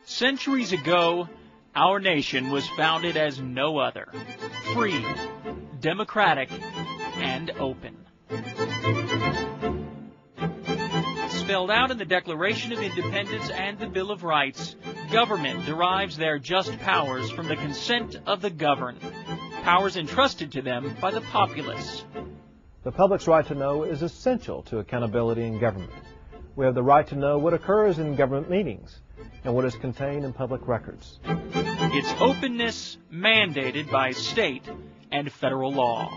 Centuries ago, our nation was founded as no other, free, democratic, and open. Spelled out in the Declaration of Independence and the Bill of Rights, government derives their just powers from the consent of the governed, powers entrusted to them by the populace. The public's right to know is essential to accountability in government. We have the right to know what occurs in government meetings and what is contained in public records. Its openness mandated by state and federal law.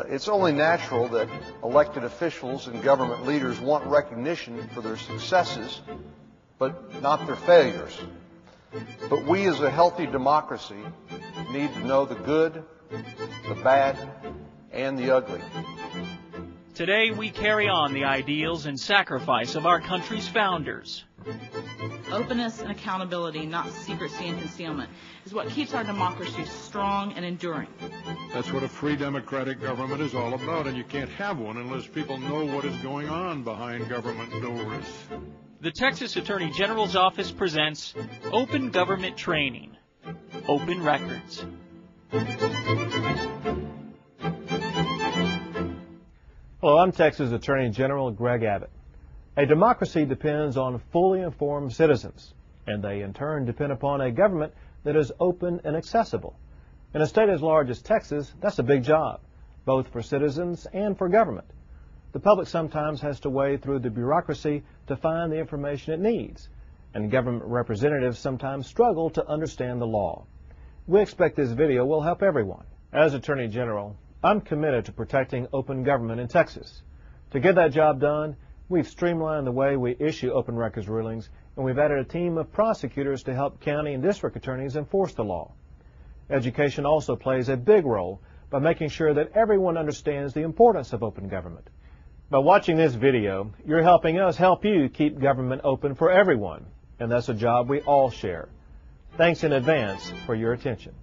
It's only natural that elected officials and government leaders want recognition for their successes, but not their failures. But we as a healthy democracy need to know the good, the bad, and the ugly. Today we carry on the ideals and sacrifice of our country's founders. Openness and accountability, not secrecy and concealment, is what keeps our democracy strong and enduring. That's what a free democratic government is all about, and you can't have one unless people know what is going on behind government doors. The Texas Attorney General's Office presents Open Government Training, Open Records. Hello, I'm Texas Attorney General Greg Abbott. A democracy depends on fully informed citizens, and they in turn depend upon a government that is open and accessible. In a state as large as Texas, that's a big job, both for citizens and for government. The public sometimes has to wade through the bureaucracy to find the information it needs, and government representatives sometimes struggle to understand the law. We expect this video will help everyone. As Attorney General, I'm committed to protecting open government in Texas. To get that job done, we've streamlined the way we issue open records rulings, and we've added a team of prosecutors to help county and district attorneys enforce the law. Education also plays a big role by making sure that everyone understands the importance of open government. By watching this video, you're helping us help you keep government open for everyone, and that's a job we all share. Thanks in advance for your attention.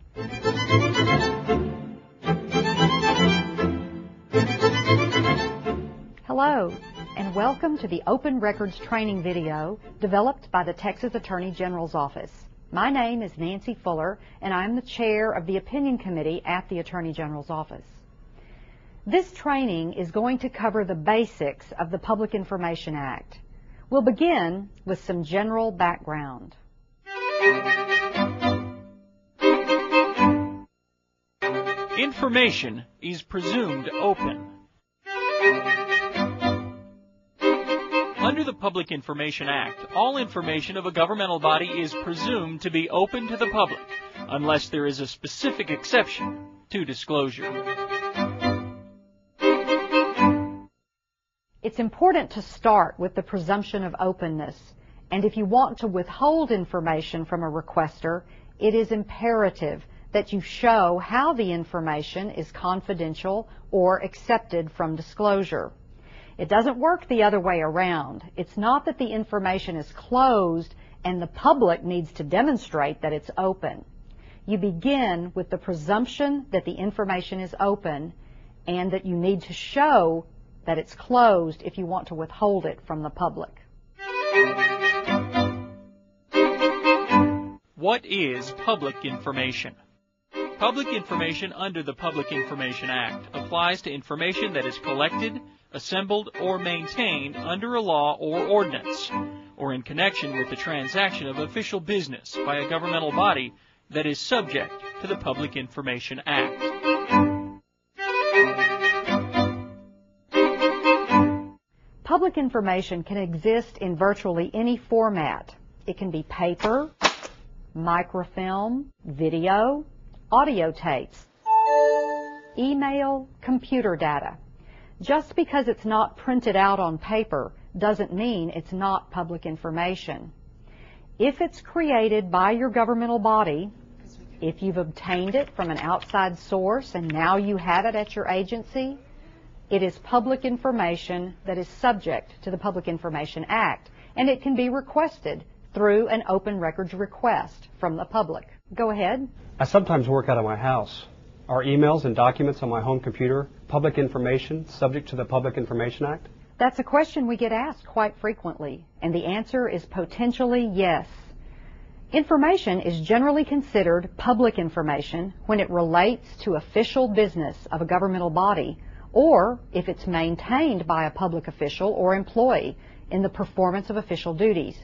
Hello, and welcome to the Open Records training video developed by the Texas Attorney General's Office. My name is Nancy Fuller, and I'm the chair of the Opinion Committee at the Attorney General's Office. This training is going to cover the basics of the Public Information Act. We'll begin with some general background. Information is presumed open. Under the Public Information Act, all information of a governmental body is presumed to be open to the public, unless there is a specific exception to disclosure. It's important to start with the presumption of openness, and if you want to withhold information from a requester, it is imperative that you show how the information is confidential or accepted from disclosure. It doesn't work the other way around. It's not that the information is closed and the public needs to demonstrate that it's open. You begin with the presumption that the information is open and that you need to show that it's closed if you want to withhold it from the public. What is public information? Public information under the Public Information Act applies to information that is collected, assembled, or maintained under a law or ordinance, or in connection with the transaction of official business by a governmental body that is subject to the Public Information Act. Public information can exist in virtually any format. It can be paper, microfilm, video, audio tapes, email, computer data. Just because it's not printed out on paper doesn't mean it's not public information. If it's created by your governmental body, if you've obtained it from an outside source and now you have it at your agency, it is public information that is subject to the Public Information Act, and it can be requested through an open records request from the public. Go ahead. I sometimes work out of my house. Are emails and documents on my home computer public information subject to the Public Information Act? That's a question we get asked quite frequently, and the answer is potentially yes. Information is generally considered public information when it relates to official business of a governmental body, or if it's maintained by a public official or employee in the performance of official duties,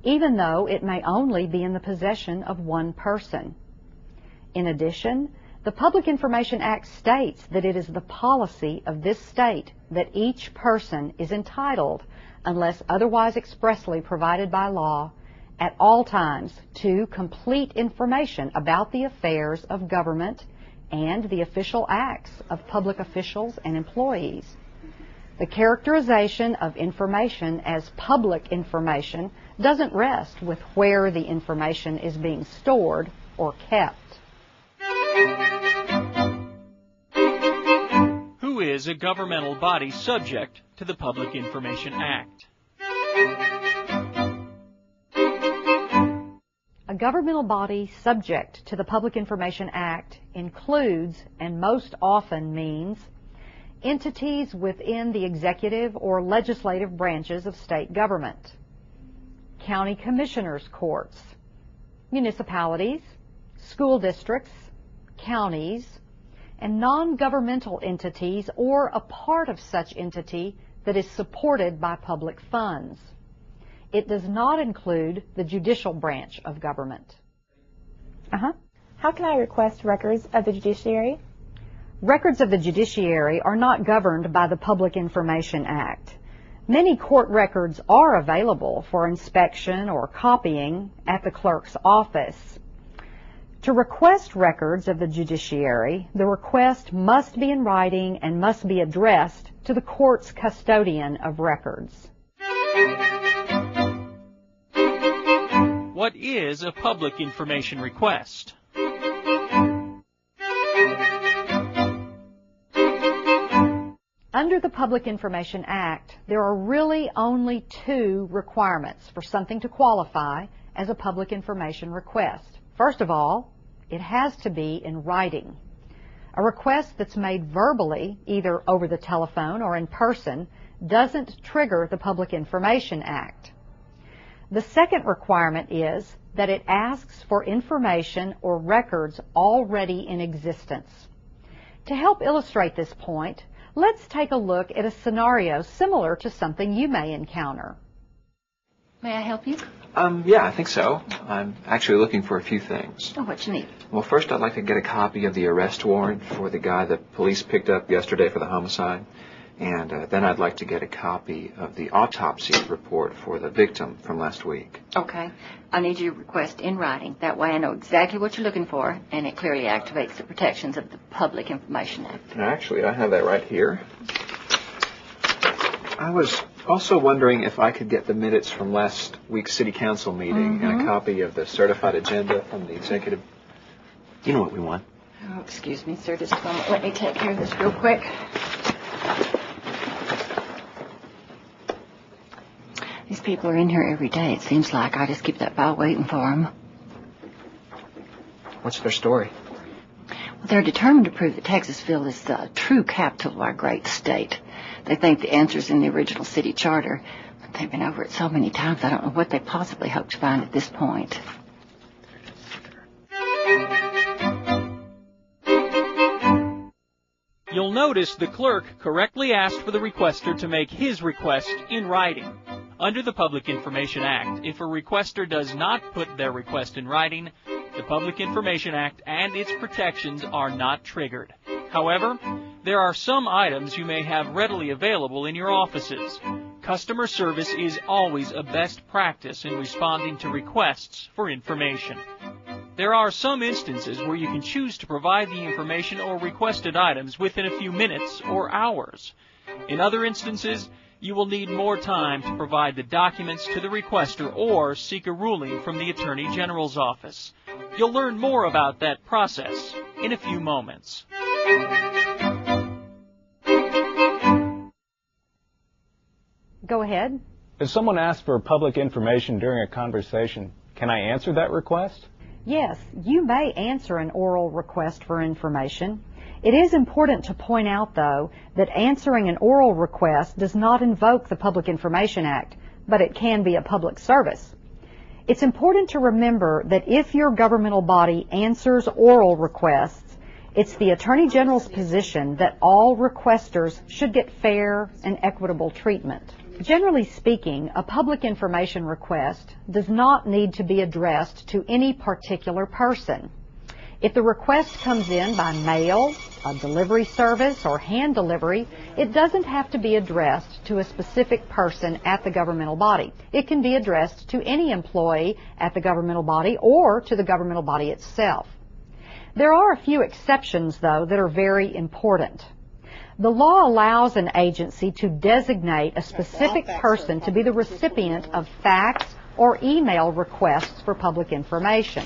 even though it may only be in the possession of one person. In addition, the Public Information Act states that it is the policy of this state that each person is entitled, unless otherwise expressly provided by law, at all times to complete information about the affairs of government and the official acts of public officials and employees. The characterization of information as public information doesn't rest with where the information is being stored or kept. Who is a governmental body subject to the Public Information Act? A governmental body subject to the Public Information Act includes, and most often means, entities within the executive or legislative branches of state government, county commissioners' courts, municipalities, school districts, counties, and non-governmental entities or a part of such entity that is supported by public funds. It does not include the judicial branch of government. How can I request records of the judiciary? Records of the judiciary are not governed by the Public Information Act. Many court records are available for inspection or copying at the clerk's office. To request records of the judiciary, the request must be in writing and must be addressed to the court's custodian of records. What is a public information request? Under the Public Information Act, there are really only two requirements for something to qualify as a public information request. First of all, it has to be in writing. A request that's made verbally, either over the telephone or in person, doesn't trigger the Public Information Act. The second requirement is that it asks for information or records already in existence. To help illustrate this point, let's take a look at a scenario similar to something you may encounter. May I help you? Yeah, I think so. I'm actually looking for a few things. Oh, what you need? Well, first I'd like to get a copy of the arrest warrant for the guy that police picked up yesterday for the homicide. And then I'd like to get a copy of the autopsy report for the victim from last week. Okay. I need your request in writing. That way I know exactly what you're looking for, and it clearly activates the protections of the Public Information Act. Actually, I have that right here. I was also wondering if I could get the minutes from last week's City Council meeting and a copy of the certified agenda from the executive. You know what we want. Oh, excuse me, sir. Just a moment. Let me take care of this real quick. These people are in here every day, it seems like. I just keep that file waiting for them. What's their story? Well, they're determined to prove that Texasville is the true capital of our great state. They think the answer's in the original city charter. But they've been over it so many times, I don't know what they possibly hope to find at this point. You'll notice the clerk correctly asked for the requester to make his request in writing. Under the Public Information Act, if a requester does not put their request in writing, the Public Information Act and its protections are not triggered. However, there are some items you may have readily available in your offices. Customer service is always a best practice in responding to requests for information. There are some instances where you can choose to provide the information or requested items within a few minutes or hours. In other instances, you will need more time to provide the documents to the requester or seek a ruling from the Attorney General's office. You'll learn more about that process in a few moments. Go ahead. If someone asks for public information during a conversation, can I answer that request? Yes, you may answer an oral request for information. It is important to point out, though, that answering an oral request does not invoke the Public Information Act, but it can be a public service. It's important to remember that if your governmental body answers oral requests, it's the Attorney General's position that all requesters should get fair and equitable treatment. Generally speaking, a public information request does not need to be addressed to any particular person. If the request comes in by mail, a delivery service, or hand delivery, it doesn't have to be addressed to a specific person at the governmental body. It can be addressed to any employee at the governmental body or to the governmental body itself. There are a few exceptions, though, that are very important. The law allows an agency to designate a specific person to be the recipient of fax or email requests for public information.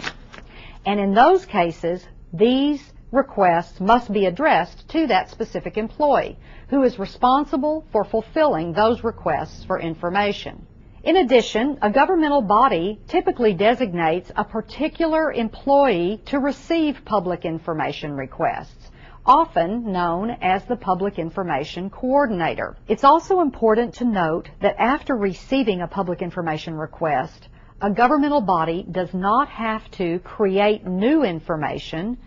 And in those cases, these requests must be addressed to that specific employee who is responsible for fulfilling those requests for information. In addition, a governmental body typically designates a particular employee to receive public information requests, often known as the Public Information Coordinator. It's also important to note that after receiving a public information request, a governmental body does not have to create new information,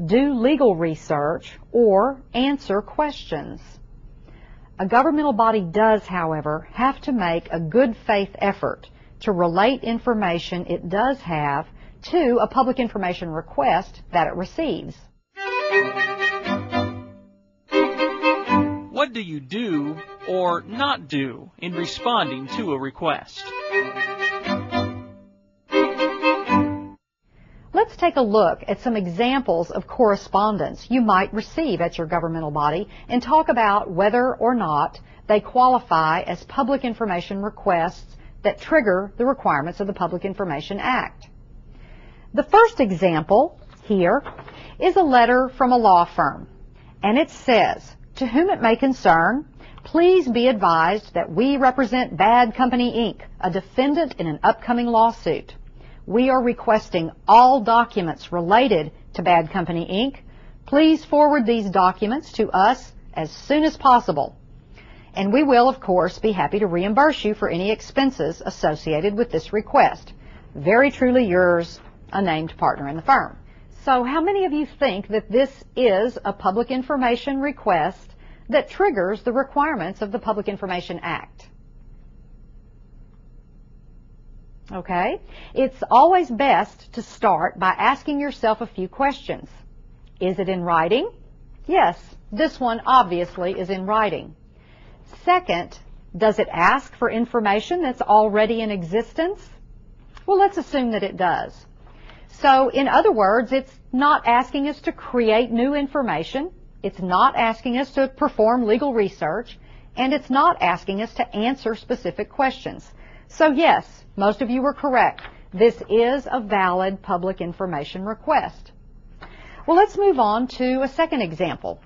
do legal research, or answer questions. A governmental body does, however, have to make a good faith effort to relate information it does have to a public information request that it receives. What do you do or not do in responding to a request? Let's take a look at some examples of correspondence you might receive at your governmental body and talk about whether or not they qualify as public information requests that trigger the requirements of the Public Information Act. The first example here is a letter from a law firm, and it says, "To whom it may concern, please be advised that we represent Bad Company, Inc., a defendant in an upcoming lawsuit. We are requesting all documents related to Bad Company, Inc. Please forward these documents to us as soon as possible. And we will, of course, be happy to reimburse you for any expenses associated with this request. Very truly yours, a named partner in the firm." So how many of you think that this is a public information request that triggers the requirements of the Public Information Act? Okay, it's always best to start by asking yourself a few questions. Is it in writing? Yes, this one obviously is in writing. Second, does it ask for information that's already in existence? Well, let's assume that it does. So, in other words, it's not asking us to create new information, it's not asking us to perform legal research, and it's not asking us to answer specific questions. So yes, most of you were correct. This is a valid public information request. Well, let's move on to a second example.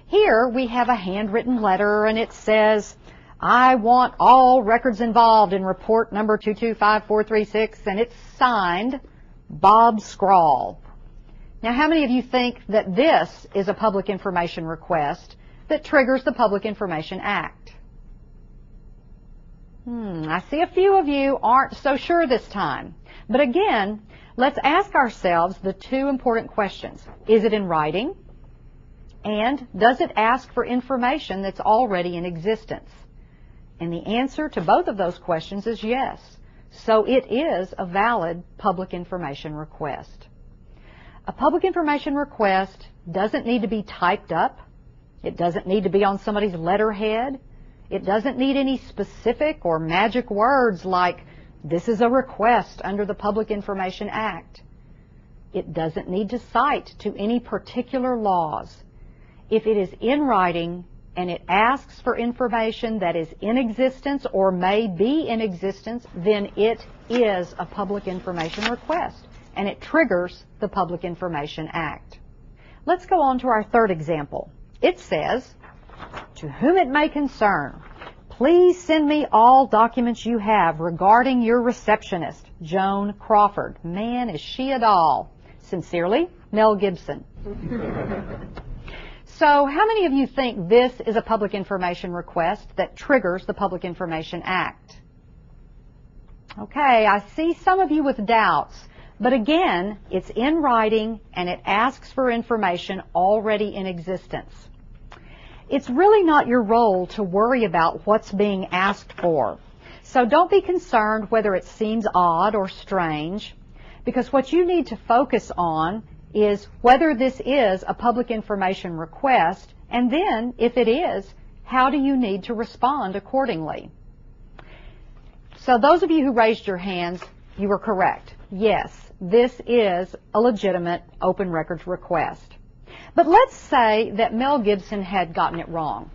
Here we have a handwritten letter, and it says, "I want all records involved in report number 225436, and it's signed Bob Scrawl. Now, how many of you think that this is a public information request that triggers the Public Information Act? I see a few of you aren't so sure this time. But again, let's ask ourselves the two important questions. Is it in writing? And does it ask for information that's already in existence? And the answer to both of those questions is yes. So it is a valid public information request. A public information request doesn't need to be typed up. It doesn't need to be on somebody's letterhead. It doesn't need any specific or magic words like, "This is a request under the Public Information Act." It doesn't need to cite to any particular laws. If it is in writing and it asks for information that is in existence or may be in existence, then it is a public information request, and it triggers the Public Information Act. Let's go on to our third example. It says, "To whom it may concern, please send me all documents you have regarding your receptionist, Joan Crawford." Man, is she a doll. Sincerely, Mel Gibson. So how many of you think this is a public information request that triggers the Public Information Act? Okay, I see some of you with doubts, but again, it's in writing and it asks for information already in existence. It's really not your role to worry about what's being asked for. So don't be concerned whether it seems odd or strange, because what you need to focus on is whether this is a public information request, and then, if it is, how do you need to respond accordingly? So those of you who raised your hands, you were correct. Yes, this is a legitimate open records request. But let's say that Mel Gibson had gotten it wrong,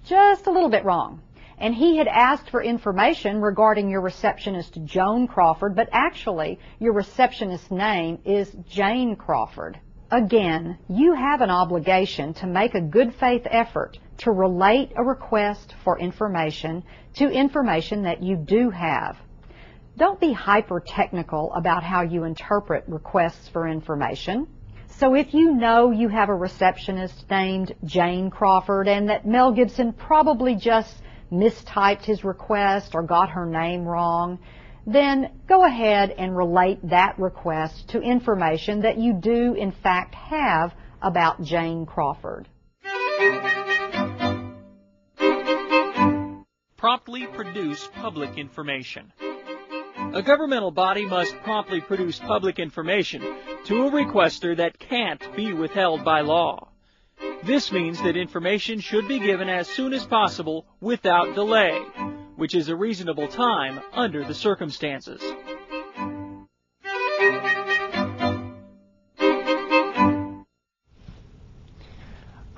just a little bit wrong, and he had asked for information regarding your receptionist Joan Crawford, but actually your receptionist's name is Jane Crawford. Again, you have an obligation to make a good faith effort to relate a request for information to information that you do have. Don't be hyper-technical about how you interpret requests for information. So if you know you have a receptionist named Jane Crawford and that Mel Gibson probably just mistyped his request or got her name wrong, then go ahead and relate that request to information that you do in fact have about Jane Crawford. Promptly produce public information. A governmental body must promptly produce public information to a requester that can't be withheld by law. This means that information should be given as soon as possible without delay, which is a reasonable time under the circumstances.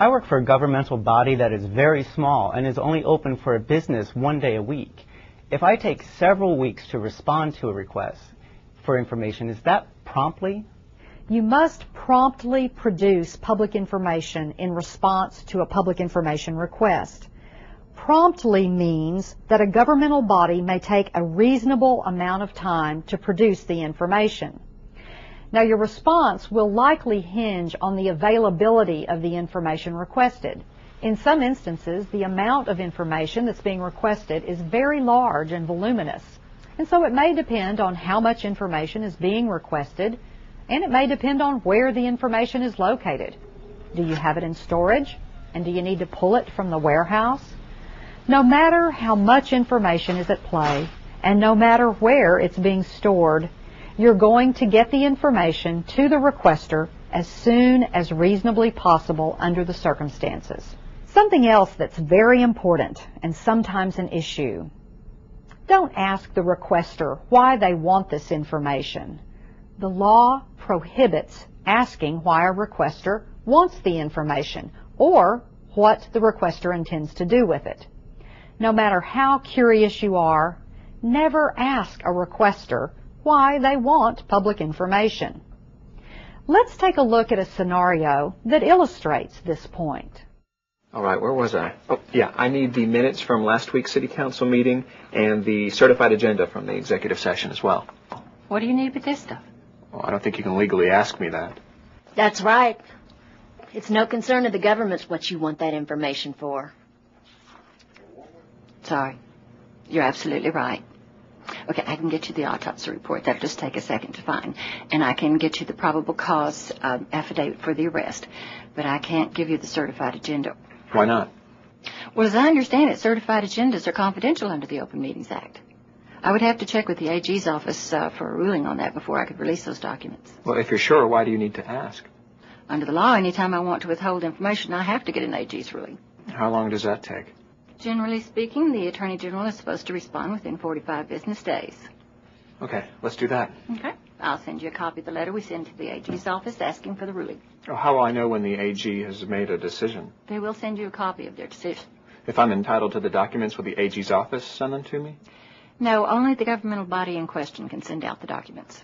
I work for a governmental body that is very small and is only open for a business one day a week. If I take several weeks to respond to a request for information, is that promptly? You must promptly produce public information in response to a public information request. Promptly means that a governmental body may take a reasonable amount of time to produce the information. Now, your response will likely hinge on the availability of the information requested. In some instances, the amount of information that's being requested is very large and voluminous, and so it may depend on how much information is being requested, and it may depend on where the information is located. Do you have it in storage, and do you need to pull it from the warehouse? No matter how much information is at play, and no matter where it's being stored, you're going to get the information to the requester as soon as reasonably possible under the circumstances. Something else that's very important and sometimes an issue. Don't ask the requester why they want this information. The law prohibits asking why a requester wants the information or what the requester intends to do with it. No matter how curious you are, never ask a requester why they want public information. Let's take a look at a scenario that illustrates this point. All right, where was I? Oh, yeah, I need the minutes from last week's City Council meeting and the certified agenda from the executive session as well. What do you need with this stuff? Well, I don't think you can legally ask me that. That's right. It's no concern of the government's what you want that information for. Sorry. You're absolutely right. Okay, I can get you the autopsy report. That'll just take a second to find. And I can get you the probable cause affidavit for the arrest. But I can't give you the certified agenda. Why not? Well, as I understand it, certified agendas are confidential under the Open Meetings Act. I would have to check with the AG's office for a ruling on that before I could release those documents. Well, if you're sure, why do you need to ask? Under the law, anytime I want to withhold information, I have to get an AG's ruling. How long does that take? Generally speaking, the Attorney General is supposed to respond within 45 business days. Okay, let's do that. Okay. I'll send you a copy of the letter we send to the AG's office asking for the ruling. Oh, how will I know when the AG has made a decision? They will send you a copy of their decision. If I'm entitled to the documents, will the AG's office send them to me? No, only the governmental body in question can send out the documents.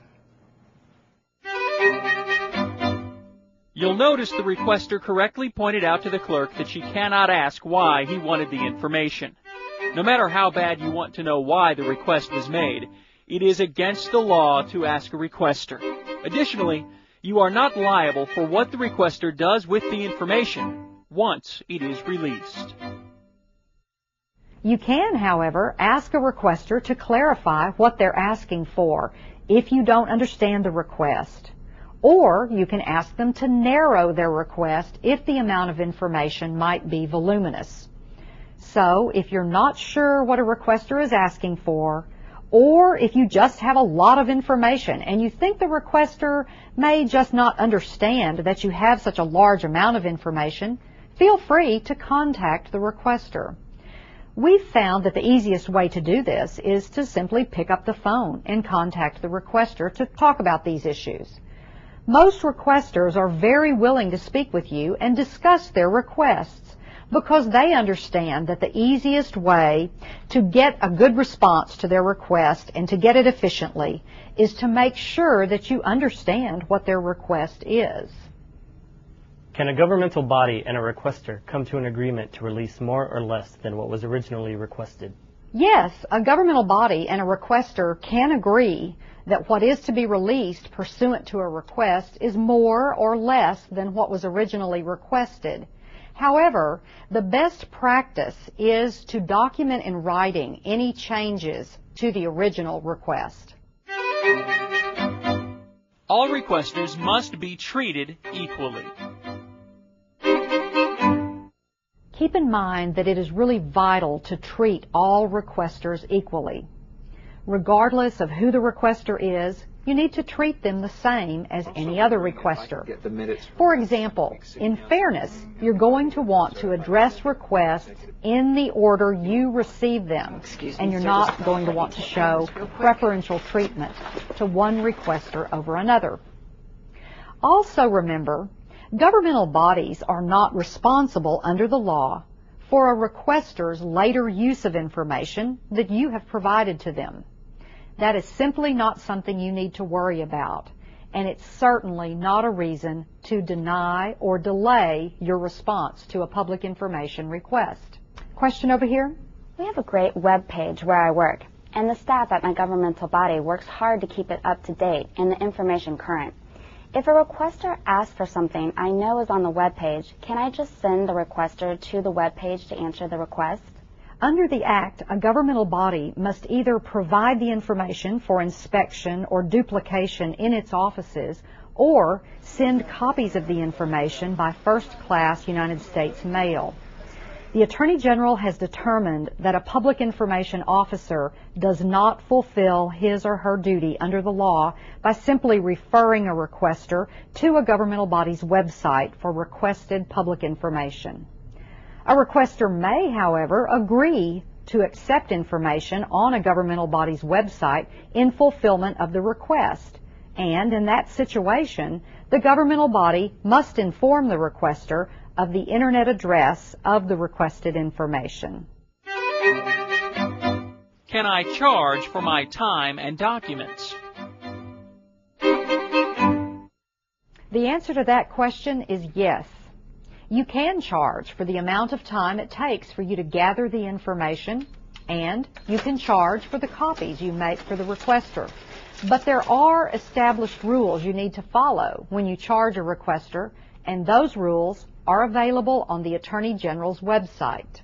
You'll notice the requester correctly pointed out to the clerk that she cannot ask why he wanted the information. No matter how bad you want to know why the request was made, it is against the law to ask a requester. Additionally, you are not liable for what the requester does with the information once it is released. You can, however, ask a requester to clarify what they're asking for if you don't understand the request. Or you can ask them to narrow their request if the amount of information might be voluminous. So if you're not sure what a requester is asking for, or if you just have a lot of information and you think the requester may just not understand that you have such a large amount of information, feel free to contact the requester. We've found that the easiest way to do this is to simply pick up the phone and contact the requester to talk about these issues. Most requesters are very willing to speak with you and discuss their requests because they understand that the easiest way to get a good response to their request and to get it efficiently is to make sure that you understand what their request is. Can a governmental body and a requester come to an agreement to release more or less than what was originally requested? Yes, a governmental body and a requester can agree that what is to be released pursuant to a request is more or less than what was originally requested. However, the best practice is to document in writing any changes to the original request. All requesters must be treated equally. Keep in mind that it is really vital to treat all requesters equally. Regardless of who the requester is, you need to treat them the same as any other requester. For example, in fairness, you're going to want to address requests in the order you receive them, and you're not going to want to show preferential treatment to one requester over another. Also remember, governmental bodies are not responsible under the law for a requester's later use of information that you have provided to them. That is simply not something you need to worry about, and it's certainly not a reason to deny or delay your response to a public information request. Question over here? We have a great web page where I work, and the staff at my governmental body works hard to keep it up to date and the information current. If a requester asks for something I know is on the web page, can I just send the requester to the web page to answer the request? Under the Act, a governmental body must either provide the information for inspection or duplication in its offices, or send copies of the information by first-class United States mail. The Attorney General has determined that a public information officer does not fulfill his or her duty under the law by simply referring a requester to a governmental body's website for requested public information. A requester may, however, agree to accept information on a governmental body's website in fulfillment of the request, and in that situation, the governmental body must inform the requester of the internet address of the requested information. Can I charge for my time and documents? The answer to that question is yes. You can charge for the amount of time it takes for you to gather the information, and you can charge for the copies you make for the requester. But there are established rules you need to follow when you charge a requester, and those rules are available on the Attorney General's website.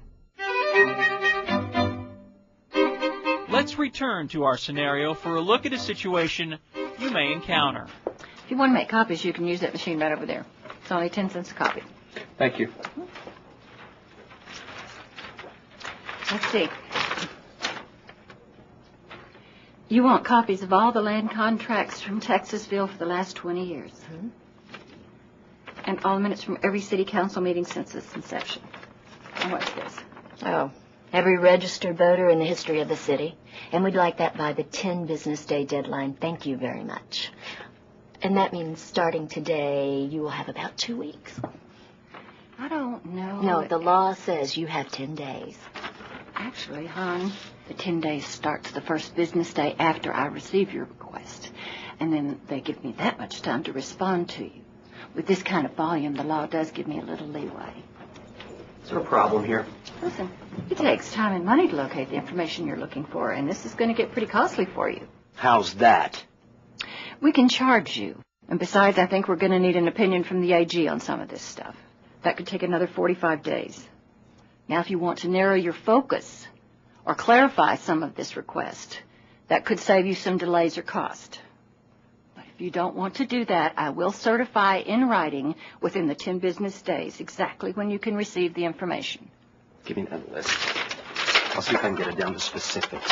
Let's return to our scenario for a look at a situation you may encounter. If you want to make copies, you can use that machine right over there. It's only 10 cents a copy. Thank you. Let's see. You want copies of all the land contracts from Texasville for the last 20 years. Mm-hmm. And all the minutes from every city council meeting since its inception. And what's this? Oh, every registered voter in the history of the city. And we'd like that by the 10 business day deadline. Thank you very much. And that means starting today, you will have about 2 weeks. I don't know. No, the law says you have 10 days. Actually, hon, the 10 days starts the first business day after I receive your request. And then they give me that much time to respond to you. With this kind of volume, the law does give me a little leeway. Is there a problem here? Listen, it takes time and money to locate the information you're looking for, and this is going to get pretty costly for you. How's that? We can charge you. And besides, I think we're going to need an opinion from the AG on some of this stuff. That could take another 45 days. Now, if you want to narrow your focus, or clarify some of this request. That could save you some delays or cost. But if you don't want to do that, I will certify in writing within the 10 business days exactly when you can receive the information. Give me that list. I'll see if I can get it down to specifics.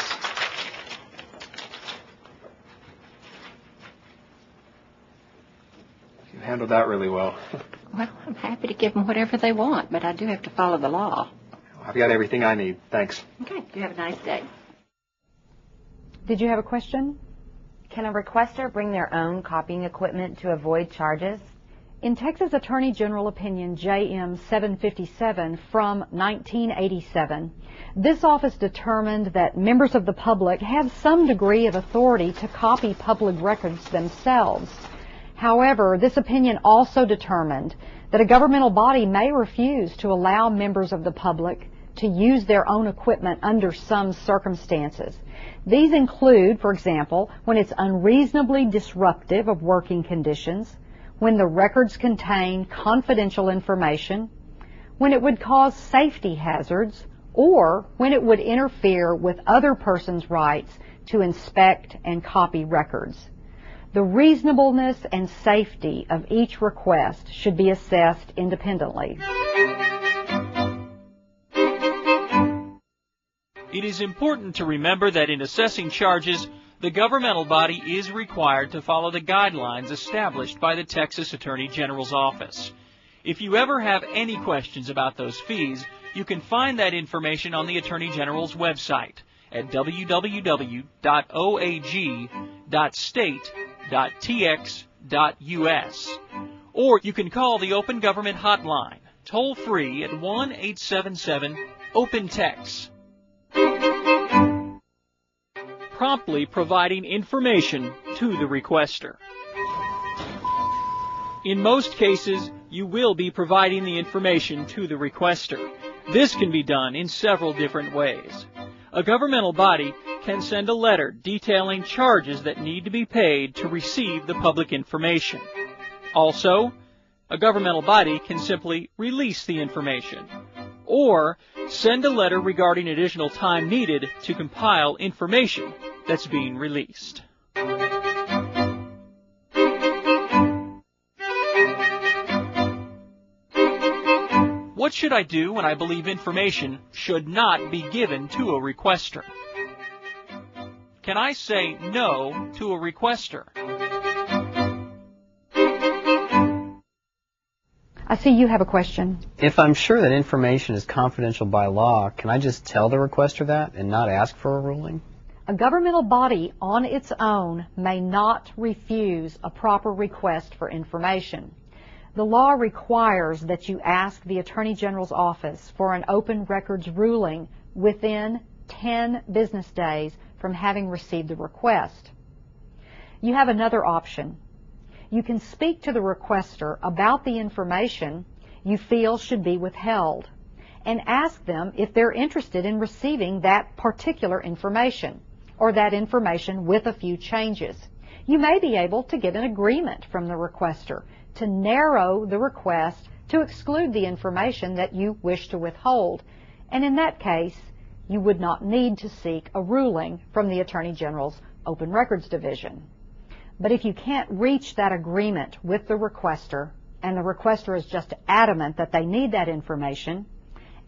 You handled that really well. Well, I'm happy to give them whatever they want, but I do have to follow the law. I've got everything I need. Thanks. Okay, you have a nice day. Did you have a question? Can a requester bring their own copying equipment to avoid charges? In Texas Attorney General Opinion JM 757 from 1987, this office determined that members of the public have some degree of authority to copy public records themselves. However, this opinion also determined that a governmental body may refuse to allow members of the public to use their own equipment under some circumstances. These include, for example, when it's unreasonably disruptive of working conditions, when the records contain confidential information, when it would cause safety hazards, or when it would interfere with other persons' rights to inspect and copy records. The reasonableness and safety of each request should be assessed independently. It is important to remember that in assessing charges, the governmental body is required to follow the guidelines established by the Texas Attorney General's office. If you ever have any questions about those fees, you can find that information on the Attorney General's website at www.oag.state.tx.us. Or you can call the Open Government Hotline, toll-free at 1-877-OPEN-TEX. Promptly providing information to the requester. In most cases, you will be providing the information to the requester. This can be done in several different ways. A governmental body can send a letter detailing charges that need to be paid to receive the public information. Also, a governmental body can simply release the information, or send a letter regarding additional time needed to compile information that's being released. What should I do when I believe information should not be given to a requester? Can I say no to a requester? I see you have a question. If I'm sure that information is confidential by law, can I just tell the requester that and not ask for a ruling? A governmental body on its own may not refuse a proper request for information. The law requires that you ask the Attorney General's office for an open records ruling within 10 business days from having received the request. You have another option. You can speak to the requester about the information you feel should be withheld and ask them if they're interested in receiving that particular information or that information with a few changes. You may be able to get an agreement from the requester to narrow the request to exclude the information that you wish to withhold, and in that case, you would not need to seek a ruling from the Attorney General's Open Records Division. But if you can't reach that agreement with the requester, and the requester is just adamant that they need that information,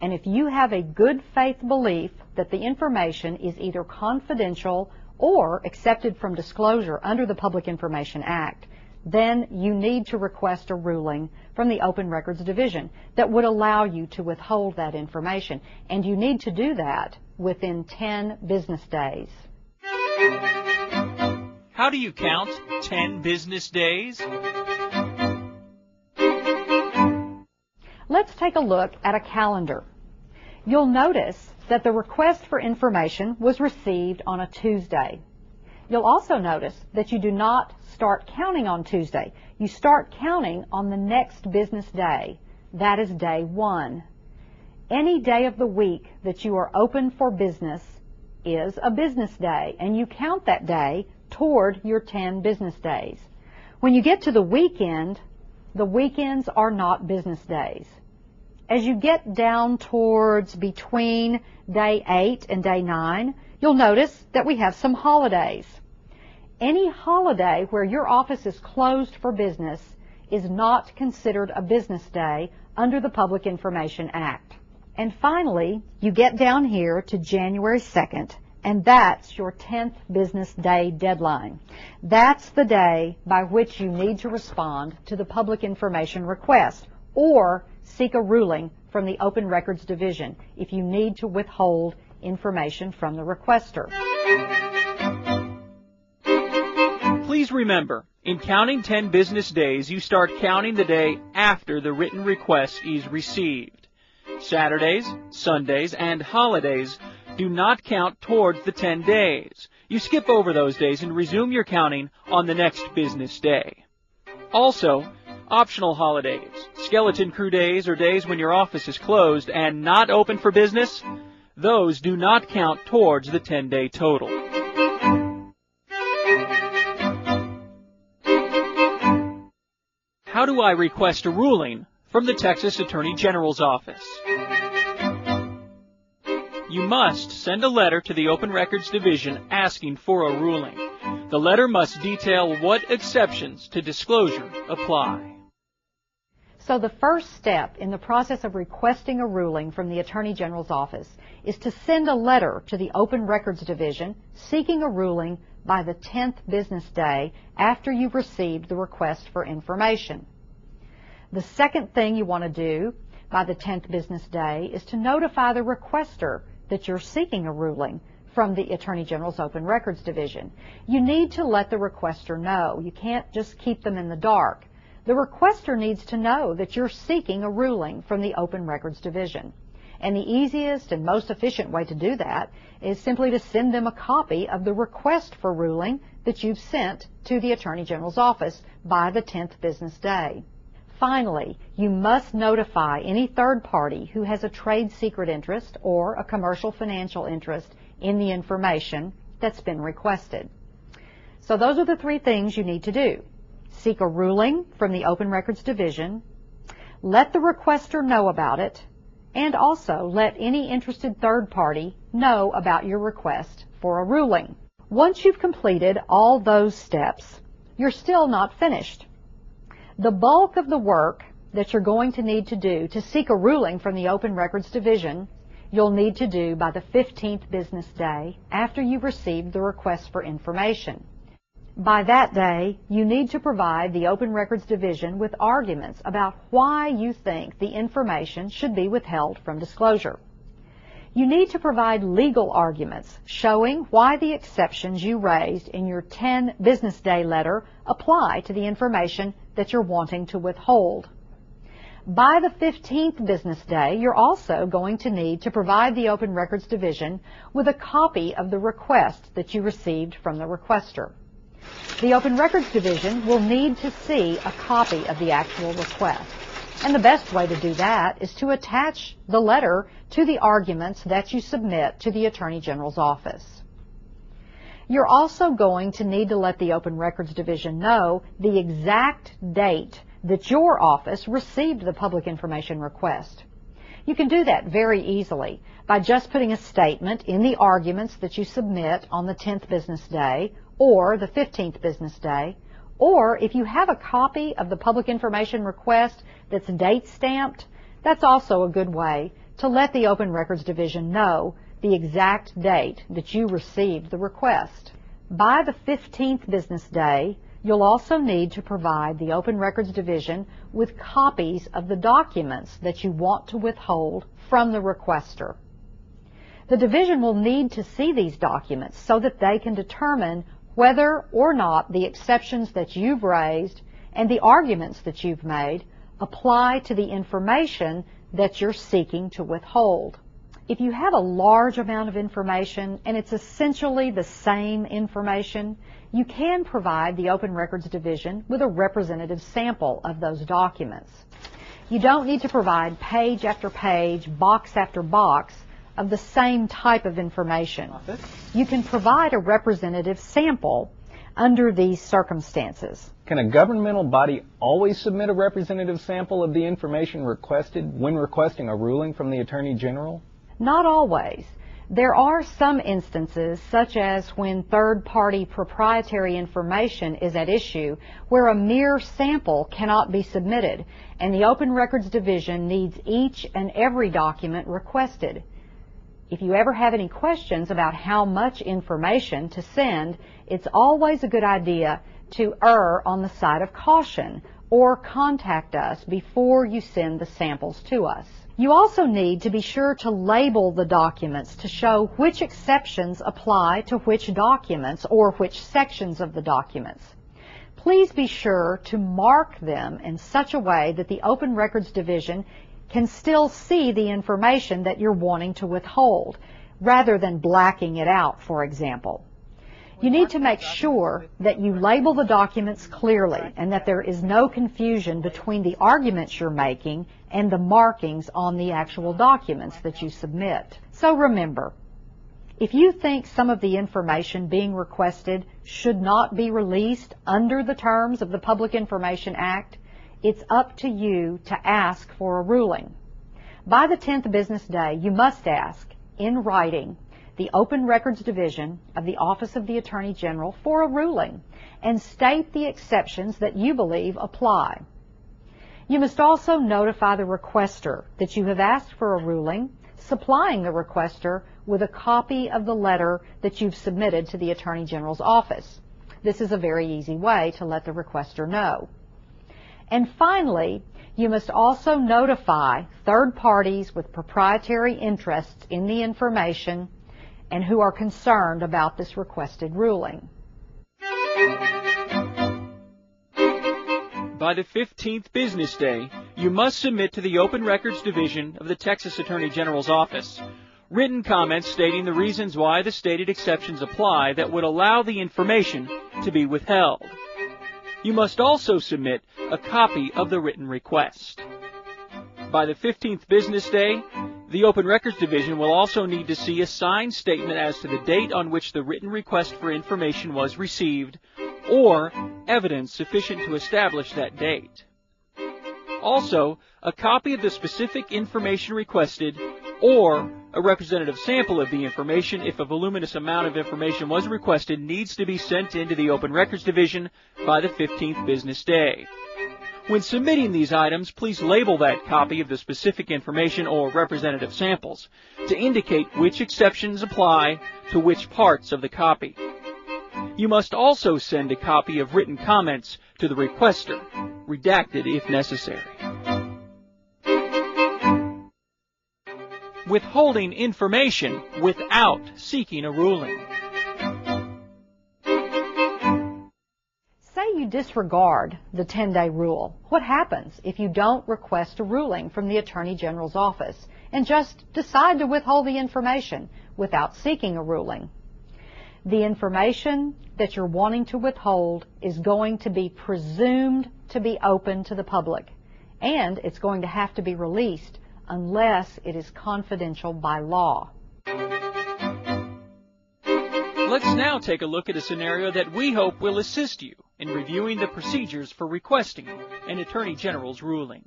and if you have a good faith belief that the information is either confidential or accepted from disclosure under the Public Information Act, then you need to request a ruling from the Open Records Division that would allow you to withhold that information. And you need to do that within 10 business days. How do you count 10 business days? Let's take a look at a calendar. You'll notice that the request for information was received on a Tuesday. You'll also notice that you do not start counting on Tuesday. You start counting on the next business day. That is day 1. Any day of the week that you are open for business is a business day, and you count that day toward your 10 business days. When you get to the weekend, the weekends are not business days. As you get down towards between day 8 and day 9, you'll notice that we have some holidays. Any holiday where your office is closed for business is not considered a business day under the Public Information Act. And finally, you get down here to January 2nd, and that's your 10th business day deadline. That's the day by which you need to respond to the public information request or seek a ruling from the Open Records Division if you need to withhold information from the requester. Please remember, in counting 10 business days, you start counting the day after the written request is received. Saturdays, Sundays, and holidays do not count towards the 10 days. You skip over those days and resume your counting on the next business day. Also, optional holidays, skeleton crew days, or days when your office is closed and not open for business, those do not count towards the 10-day total. How do I request a ruling from the Texas Attorney General's office? You must send a letter to the Open Records Division asking for a ruling. The letter must detail what exceptions to disclosure apply. So the first step in the process of requesting a ruling from the Attorney General's office is to send a letter to the Open Records Division seeking a ruling by the 10th business day after you've received the request for information. The second thing you want to do by the 10th business day is to notify the requester that you're seeking a ruling from the Attorney General's Open Records Division. You need to let the requester know. You can't just keep them in the dark. The requester needs to know that you're seeking a ruling from the Open Records Division. And the easiest and most efficient way to do that is simply to send them a copy of the request for ruling that you've sent to the Attorney General's office by the 10th business day. Finally, you must notify any third party who has a trade secret interest or a commercial financial interest in the information that's been requested. So those are the three things you need to do. Seek a ruling from the Open Records Division, let the requester know about it, and also let any interested third party know about your request for a ruling. Once you've completed all those steps, you're still not finished. The bulk of the work that you're going to need to do to seek a ruling from the Open Records Division, you'll need to do by the 15th business day after you've received the request for information. By that day, you need to provide the Open Records Division with arguments about why you think the information should be withheld from disclosure. You need to provide legal arguments showing why the exceptions you raised in your 10 business day letter apply to the information that you're wanting to withhold. By the 15th business day, you're also going to need to provide the Open Records Division with a copy of the request that you received from the requester. The Open Records Division will need to see a copy of the actual request. And the best way to do that is to attach the letter to the arguments that you submit to the Attorney General's office. You're also going to need to let the Open Records Division know the exact date that your office received the public information request. You can do that very easily by just putting a statement in the arguments that you submit on the 10th business day or the 15th business day, or if you have a copy of the public information request that's date stamped, that's also a good way to let the Open Records Division know the exact date that you received the request. By the 15th business day, you'll also need to provide the Open Records Division with copies of the documents that you want to withhold from the requester. The division will need to see these documents so that they can determine whether or not the exceptions that you've raised and the arguments that you've made apply to the information that you're seeking to withhold. If you have a large amount of information and it's essentially the same information, you can provide the Open Records Division with a representative sample of those documents. You don't need to provide page after page, box after box of the same type of information. You can provide a representative sample under these circumstances. Can a governmental body always submit a representative sample of the information requested when requesting a ruling from the Attorney General? Not always. There are some instances, such as when third-party proprietary information is at issue, where a mere sample cannot be submitted, and the Open Records Division needs each and every document requested. If you ever have any questions about how much information to send, it's always a good idea to err on the side of caution or contact us before you send the samples to us. You also need to be sure to label the documents to show which exceptions apply to which documents or which sections of the documents. Please be sure to mark them in such a way that the Open Records Division can still see the information that you're wanting to withhold, rather than blacking it out, for example. You need to make sure that you label the documents clearly and that there is no confusion between the arguments you're making and the markings on the actual documents that you submit. So remember, if you think some of the information being requested should not be released under the terms of the Public Information Act, it's up to you to ask for a ruling. By the 10th business day, you must ask, in writing, the Open Records Division of the Office of the Attorney General for a ruling and state the exceptions that you believe apply. You must also notify the requester that you have asked for a ruling, supplying the requester with a copy of the letter that you've submitted to the Attorney General's office. This is a very easy way to let the requester know. And finally, you must also notify third parties with proprietary interests in the information and who are concerned about this requested ruling. By the 15th business day, you must submit to the Open Records Division of the Texas Attorney General's office written comments stating the reasons why the stated exceptions apply that would allow the information to be withheld. You must also submit a copy of the written request. By the 15th business day, the Open Records Division will also need to see a signed statement as to the date on which the written request for information was received, or evidence sufficient to establish that date. Also, a copy of the specific information requested, or a representative sample of the information if a voluminous amount of information was requested, needs to be sent into the Open Records Division by the 15th business day. When submitting these items, please label that copy of the specific information or representative samples to indicate which exceptions apply to which parts of the copy. You must also send a copy of written comments to the requester, redacted if necessary. Withholding information without seeking a ruling. Say you disregard the 10-day rule. What happens if you don't request a ruling from the Attorney General's office and just decide to withhold the information without seeking a ruling? The information that you're wanting to withhold is going to be presumed to be open to the public, and it's going to have to be released unless it is confidential by law. Let's now take a look at a scenario that we hope will assist you in reviewing the procedures for requesting an Attorney General's ruling.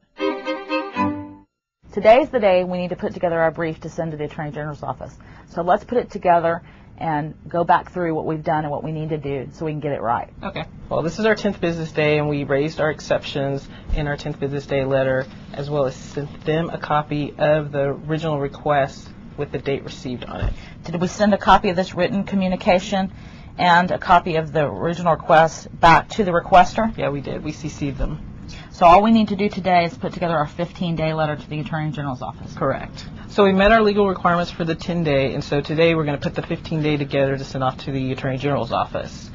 Today's the day we need to put together our brief to send to the Attorney General's office. So let's put it together and go back through what we've done and what we need to do so we can get it right. Okay. Well, this is our 10th business day, and we raised our exceptions in our 10th business day letter, as well as sent them a copy of the original request with the date received on it. Did we send a copy of this written communication and a copy of the original request back to the requester? Yeah, we did. We CC'd them. So all we need to do today is put together our 15-day letter to the Attorney General's office. Correct. So we met our legal requirements for the 10-day, and so today we're going to put the 15-day together to send off to the Attorney General's office.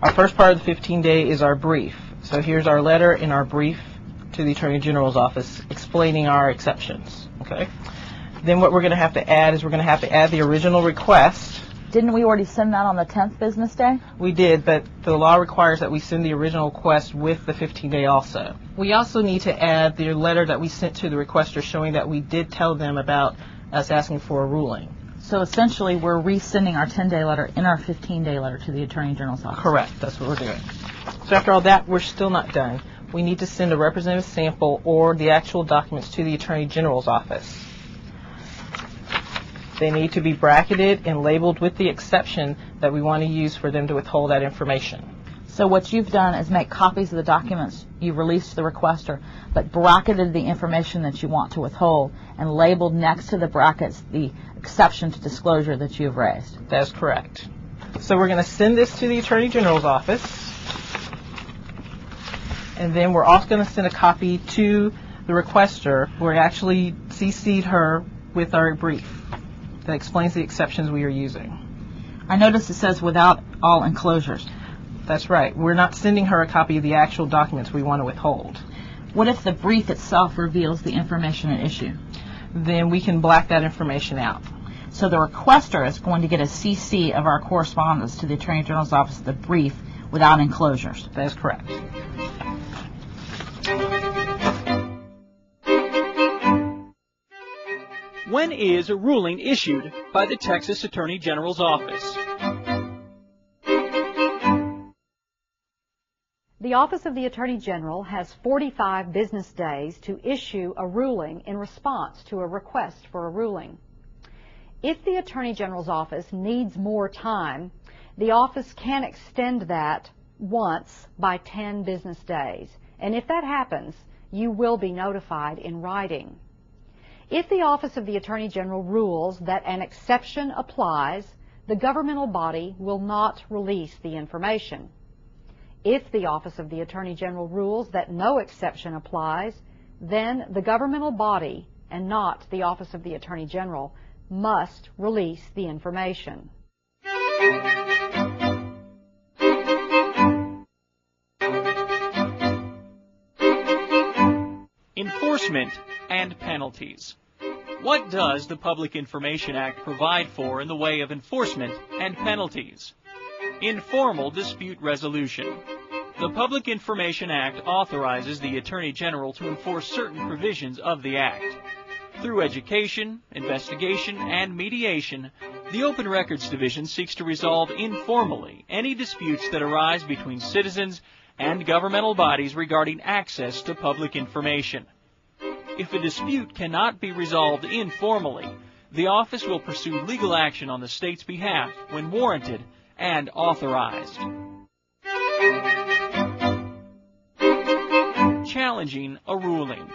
Our first part of the 15-day is our brief. So here's our letter and our brief to the Attorney General's office explaining our exceptions. Okay. Then what we're going to have to add is we're going to have to add the original request. Didn't we already send that on the 10th business day? We did, but the law requires that we send the original request with the 15-day also. We also need to add the letter that we sent to the requester showing that we did tell them about us asking for a ruling. So essentially, we're resending our 10-day letter in our 15-day letter to the Attorney General's office. Correct. That's what we're doing. So after all that, we're still not done. We need to send a representative sample or the actual documents to the Attorney General's office. They need to be bracketed and labeled with the exception that we want to use for them to withhold that information. So what you've done is make copies of the documents you released to the requester, but bracketed the information that you want to withhold and labeled next to the brackets the exception to disclosure that you have raised. That's correct. So we're going to send this to the Attorney General's office, and then we're also going to send a copy to the requester. We actually CC'd her with our brief that explains the exceptions we are using. I notice it says without all enclosures. That's right. We're not sending her a copy of the actual documents we want to withhold. What if the brief itself reveals the information at issue? Then we can black that information out. So the requester is going to get a CC of our correspondence to the Attorney General's office, the brief, without enclosures. That is correct. When is a ruling issued by the Texas Attorney General's office? The Office of the Attorney General has 45 business days to issue a ruling in response to a request for a ruling. If the Attorney General's office needs more time, the office can extend that once by 10 business days. And if that happens, you will be notified in writing. If the Office of the Attorney General rules that an exception applies, the governmental body will not release the information. If the Office of the Attorney General rules that no exception applies, then the governmental body, and not the Office of the Attorney General, must release the information. Enforcement and penalties. What does the Public Information Act provide for in the way of enforcement and penalties? Informal dispute resolution. The Public Information Act authorizes the Attorney General to enforce certain provisions of the Act. Through education, investigation, and mediation, the Open Records Division seeks to resolve informally any disputes that arise between citizens and governmental bodies regarding access to public information. If a dispute cannot be resolved informally, the office will pursue legal action on the state's behalf when warranted and authorized. Challenging a ruling.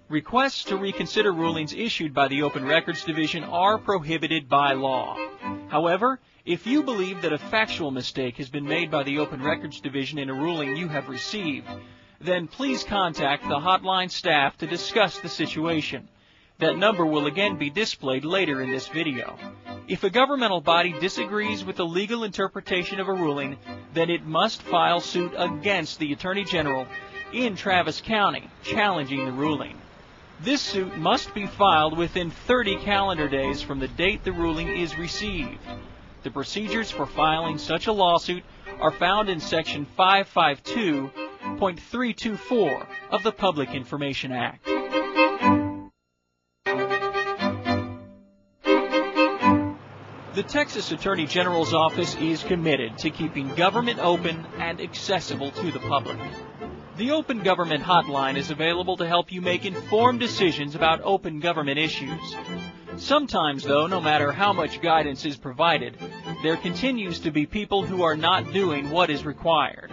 Requests to reconsider rulings issued by the Open Records Division are prohibited by law. However, if you believe that a factual mistake has been made by the Open Records Division in a ruling you have received, then please contact the hotline staff to discuss the situation. That number will again be displayed later in this video. If a governmental body disagrees with the legal interpretation of a ruling, then it must file suit against the Attorney General in Travis County, challenging the ruling. This suit must be filed within 30 calendar days from the date the ruling is received. The procedures for filing such a lawsuit are found in Section 552.324 of the Public Information Act. The Texas Attorney General's office is committed to keeping government open and accessible to the public. The Open Government Hotline is available to help you make informed decisions about open government issues. Sometimes, though, no matter how much guidance is provided, there continues to be people who are not doing what is required.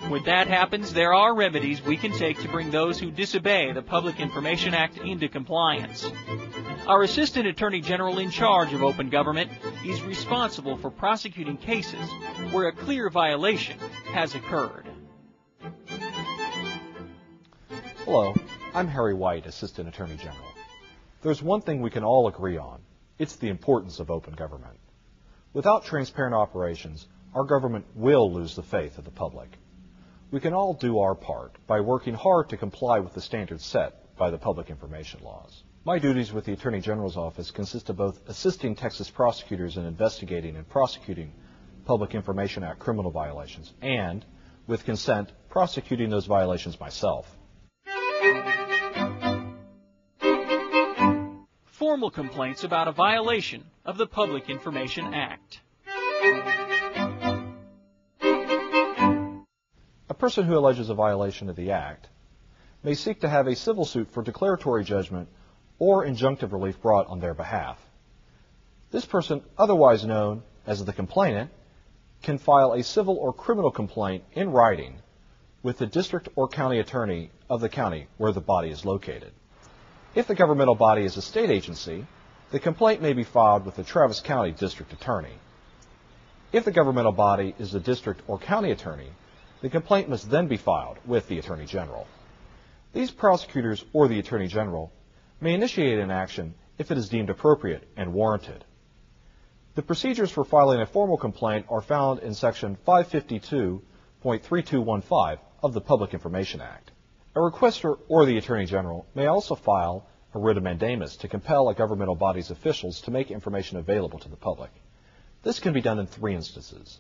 When that happens, there are remedies we can take to bring those who disobey the Public Information Act into compliance. Our Assistant Attorney General in charge of open government is responsible for prosecuting cases where a clear violation has occurred. Hello, I'm Harry White, Assistant Attorney General. There's one thing we can all agree on. It's the importance of open government. Without transparent operations, our government will lose the faith of the public. We can all do our part by working hard to comply with the standards set by the public information laws. My duties with the Attorney General's office consist of both assisting Texas prosecutors in investigating and prosecuting Public Information Act criminal violations and, with consent, prosecuting those violations myself. formal complaints about a violation of the Public Information Act. A person who alleges a violation of the Act may seek to have a civil suit for declaratory judgment or injunctive relief brought on their behalf. This person, otherwise known as the complainant, can file a civil or criminal complaint in writing with the district or county attorney of the county where the body is located. If the governmental body is a state agency, the complaint may be filed with the Travis County District Attorney. If the governmental body is the district or county attorney, the complaint must then be filed with the Attorney General. These prosecutors or the Attorney General may initiate an action if it is deemed appropriate and warranted. The procedures for filing a formal complaint are found in Section 552.3215 of the Public Information Act. A requester or the Attorney General may also file a writ of mandamus to compel a governmental body's officials to make information available to the public. This can be done in three instances.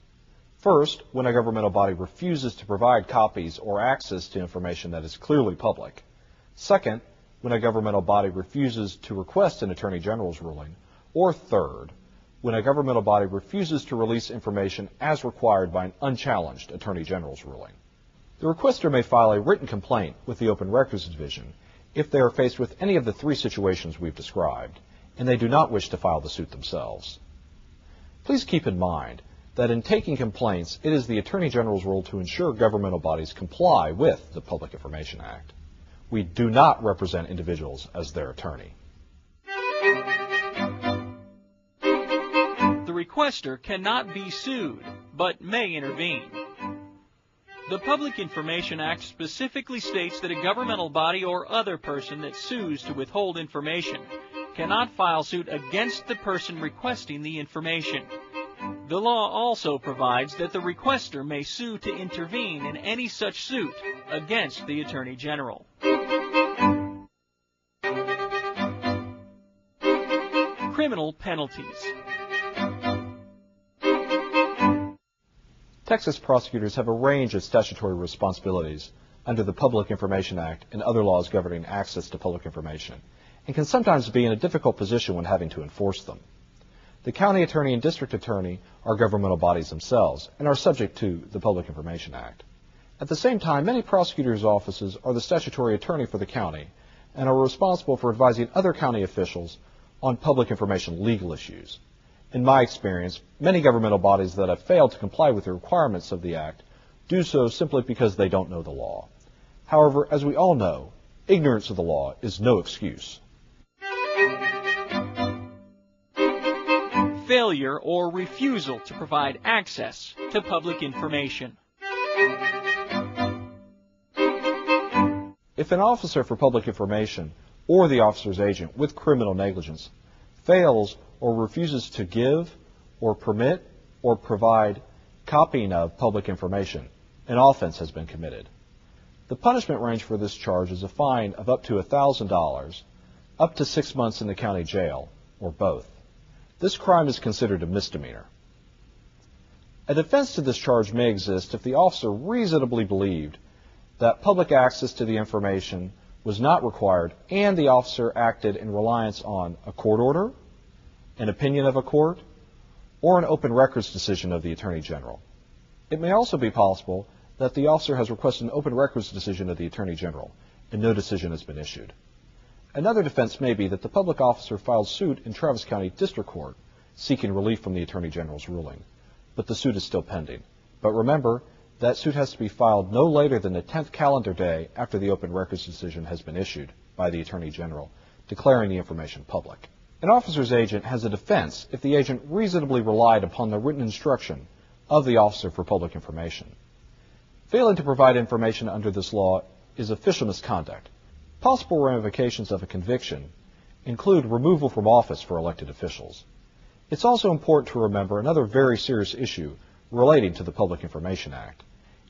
First, when a governmental body refuses to provide copies or access to information that is clearly public. Second, when a governmental body refuses to request an Attorney General's ruling. Or third, when a governmental body refuses to release information as required by an unchallenged Attorney General's ruling. The requester may file a written complaint with the Open Records Division if they are faced with any of the three situations we've described, and they do not wish to file the suit themselves. Please keep in mind that in taking complaints, it is the Attorney General's role to ensure governmental bodies comply with the Public Information Act. We do not represent individuals as their attorney. The requester cannot be sued, but may intervene. The Public Information Act specifically states that a governmental body or other person that sues to withhold information cannot file suit against the person requesting the information. The law also provides that the requester may sue to intervene in any such suit against the Attorney General. Criminal penalties. Texas prosecutors have a range of statutory responsibilities under the Public Information Act and other laws governing access to public information, and can sometimes be in a difficult position when having to enforce them. The county attorney and district attorney are governmental bodies themselves and are subject to the Public Information Act. At the same time, many prosecutors' offices are the statutory attorney for the county and are responsible for advising other county officials on public information legal issues. In my experience, many governmental bodies that have failed to comply with the requirements of the Act do so simply because they don't know the law. However, as we all know, ignorance of the law is no excuse. Failure or refusal to provide access to public information. If an officer for public information or the officer's agent with criminal negligence fails or refuses to give or permit or provide copying of public information, an offense has been committed. The punishment range for this charge is a fine of up to $1,000, up to 6 months in the county jail, or both. This crime is considered a misdemeanor. A defense to this charge may exist if the officer reasonably believed that public access to the information was not required and the officer acted in reliance on a court order, an opinion of a court, or an open records decision of the Attorney General. It may also be possible that the officer has requested an open records decision of the Attorney General and no decision has been issued. Another defense may be that the public officer filed suit in Travis County District Court seeking relief from the Attorney General's ruling, but the suit is still pending. But remember, that suit has to be filed no later than the 10th calendar day after the open records decision has been issued by the Attorney General, declaring the information public. An officer's agent has a defense if the agent reasonably relied upon the written instruction of the officer for public information. Failing to provide information under this law is official misconduct. Possible ramifications of a conviction include removal from office for elected officials. It's also important to remember another very serious issue relating to the Public Information Act.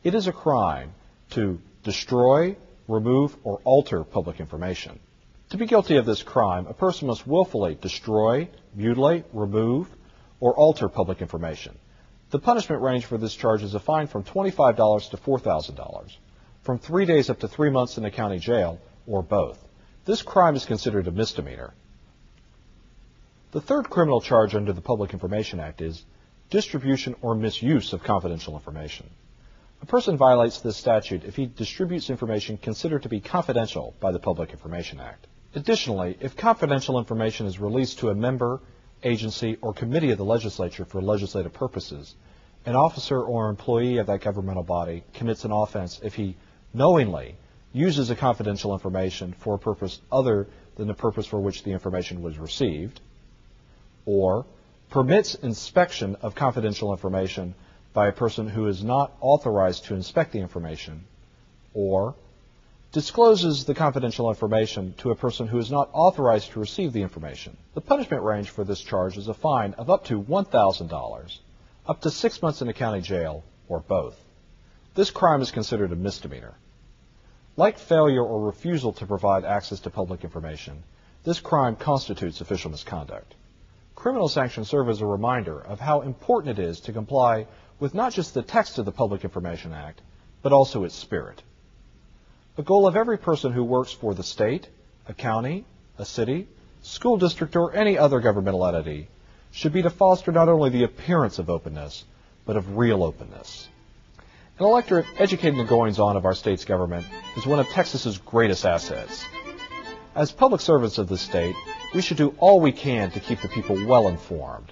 It is a crime to destroy, remove, or alter public information. To be guilty of this crime, a person must willfully destroy, mutilate, remove, or alter public information. The punishment range for this charge is a fine from $25 to $4,000, from 3 days up to 3 months in the county jail, or both. This crime is considered a misdemeanor. The third criminal charge under the Public Information Act is distribution or misuse of confidential information. A person violates this statute if he distributes information considered to be confidential by the Public Information Act. Additionally, if confidential information is released to a member, agency, or committee of the legislature for legislative purposes, an officer or employee of that governmental body commits an offense if he knowingly uses the confidential information for a purpose other than the purpose for which the information was received, or permits inspection of confidential information by a person who is not authorized to inspect the information, or discloses the confidential information to a person who is not authorized to receive the information. The punishment range for this charge is a fine of up to $1,000, up to 6 months in a county jail, or both. This crime is considered a misdemeanor. Like failure or refusal to provide access to public information, this crime constitutes official misconduct. Criminal sanctions serve as a reminder of how important it is to comply with not just the text of the Public Information Act, but also its spirit. The goal of every person who works for the state, a county, a city, school district, or any other governmental entity should be to foster not only the appearance of openness, but of real openness. An electorate educating the goings-on of our state's government is one of Texas's greatest assets. As public servants of the state, we should do all we can to keep the people well informed.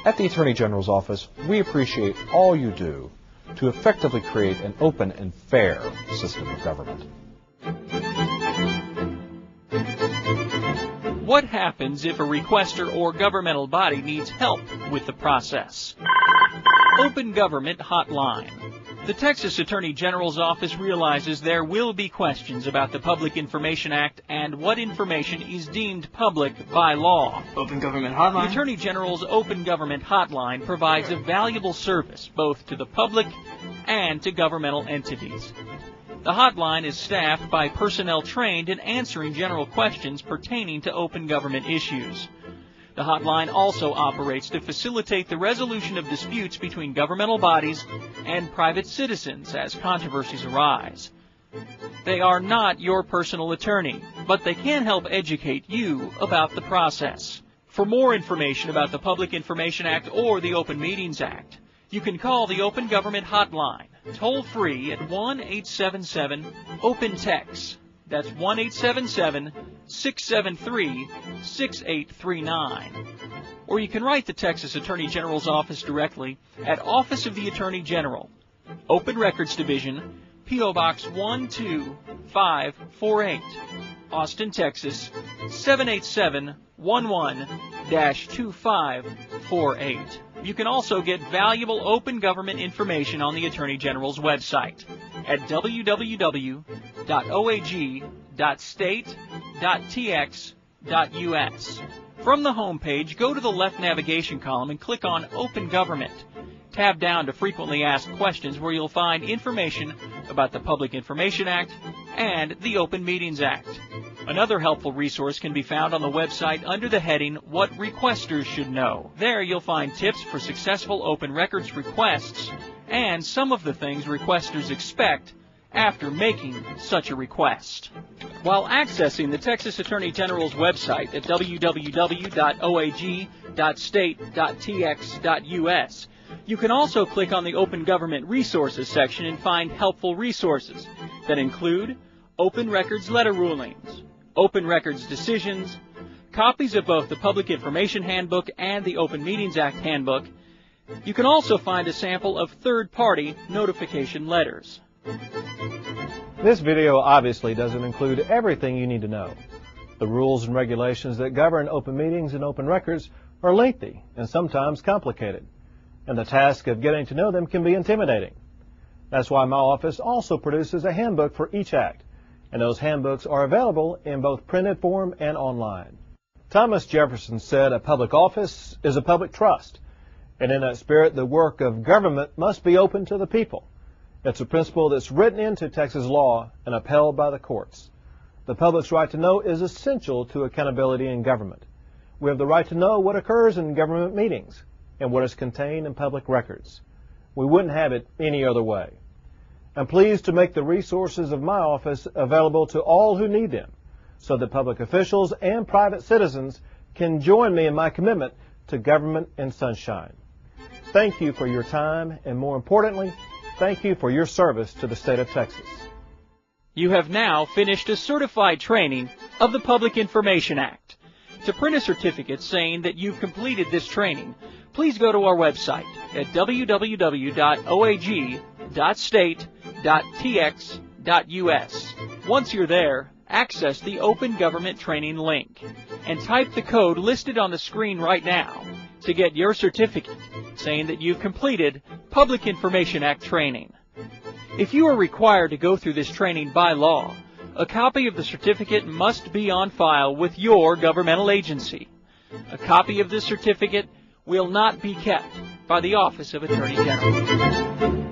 At the Attorney General's office, we appreciate all you do to effectively create an open and fair system of government. What happens if a requester or governmental body needs help with the process? Open Government Hotline. The Texas Attorney General's office realizes there will be questions about the Public Information Act and what information is deemed public by law. Open Government Hotline. The Attorney General's Open Government Hotline provides a valuable service both to the public and to governmental entities. The hotline is staffed by personnel trained in answering general questions pertaining to open government issues. The hotline also operates to facilitate the resolution of disputes between governmental bodies and private citizens as controversies arise. They are not your personal attorney, but they can help educate you about the process. For more information about the Public Information Act or the Open Meetings Act, you can call the Open Government Hotline, toll-free at 1-877-OPEN-TEX. That's 1-877-673-6839. Or you can write the Texas Attorney General's office directly at Office of the Attorney General, Open Records Division, P.O. Box 12548, Austin, Texas 78711-2548. You can also get valuable open government information on the Attorney General's website at www.oag.state.tx.us. From the home page, go to the left navigation column and click on Open Government. Tab down to Frequently Asked Questions, where you'll find information about the Public Information Act and the Open Meetings Act. Another helpful resource can be found on the website under the heading What Requesters Should Know. There you'll find tips for successful open records requests and some of the things requesters expect after making such a request. While accessing the Texas Attorney General's website at www.oag.state.tx.us, you can also click on the Open Government Resources section and find helpful resources that include Open Records Letter Rulings, Open Records Decisions, copies of both the Public Information Handbook and the Open Meetings Act Handbook. You can also find a sample of third-party notification letters. This video obviously doesn't include everything you need to know. The rules and regulations that govern open meetings and open records are lengthy and sometimes complicated, and the task of getting to know them can be intimidating. That's why my office also produces a handbook for each act, and those handbooks are available in both printed form and online. Thomas Jefferson said a public office is a public trust, and in that spirit the work of government must be open to the people. It's a principle that's written into Texas law and upheld by the courts. The public's right to know is essential to accountability in government. We have the right to know what occurs in government meetings and what is contained in public records. We wouldn't have it any other way. I'm pleased to make the resources of my office available to all who need them, so that public officials and private citizens can join me in my commitment to government and sunshine. Thank you for your time, and more importantly, thank you for your service to the state of Texas. You have now finished a certified training of the Public Information Act. To print a certificate saying that you've completed this training, please go to our website at www.oag.state.tx.us. Once you're there, access the Open Government Training link and type the code listed on the screen right now to get your certificate saying that you've completed Public Information Act training. If you are required to go through this training by law, a copy of the certificate must be on file with your governmental agency. A copy of this certificate will not be kept by the Office of Attorney General.